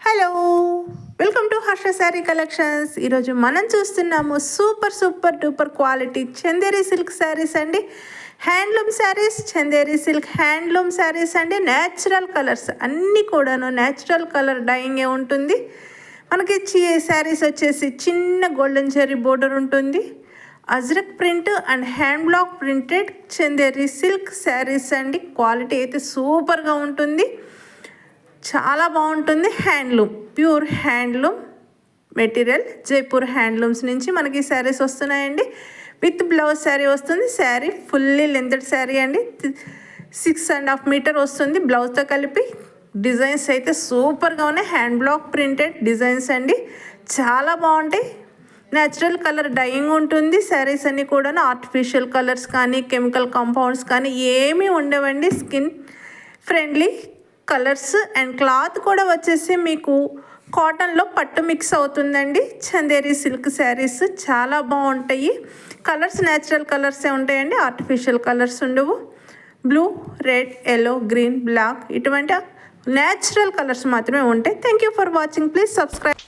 Hello, welcome to Harsha sari collections. ఈరోజు మనం చూస్తున్నాము super duper quality Chanderi silk saris అండి. Handloom saris, Chanderi silk handloom saris అండి. న్యాచురల్ కలర్స్ అన్నీ కూడాను న్యాచురల్ కలర్ డైయింగే ఉంటుంది. మనకి శారీస్ వచ్చేసి చిన్న గోల్డెన్ జెర్రీ బోర్డర్ ఉంటుంది. Ajrak print and hand block printed Chanderi silk saris అండి. క్వాలిటీ అయితే సూపర్గా ఉంటుంది, చాలా బాగుంటుంది. Handloom, pure handloom material, Jaipur handlooms నుంచి మనకి శారీస్ వస్తున్నాయండి. విత్ బ్లౌజ్ శారీ వస్తుంది. శారీ ఫుల్లీ లెంతెడ్ శారీ అండి. 6.5 మీటర్ వస్తుంది బ్లౌజ్తో కలిపి. డిజైన్స్ అయితే సూపర్గా ఉన్నాయి. హ్యాండ్ బ్లాక్ ప్రింటెడ్ డిజైన్స్ అండి, చాలా బాగుంటాయి. న్యాచురల్ కలర్ డైయింగ్ ఉంటుంది. శారీస్ అన్నీ కూడా ఆర్టిఫిషియల్ కలర్స్ కానీ కెమికల్ కాంపౌండ్స్ కానీ ఏమీ ఉండవండి. Skin friendly colours and cloth కూడా వచ్చేసి మీకు కాటన్లో పట్టు మిక్స్ అవుతుందండి. చందేరి సిల్క్ శారీస్ చాలా బాగుంటాయి. కలర్స్ న్యాచురల్ కలర్సే ఉంటాయండి, ఆర్టిఫిషియల్ కలర్స్ ఉండవు. Blue, red, yellow, green, black ఇటువంటి న్యాచురల్ కలర్స్ మాత్రమే ఉంటాయి. Thank you for watching. Please subscribe.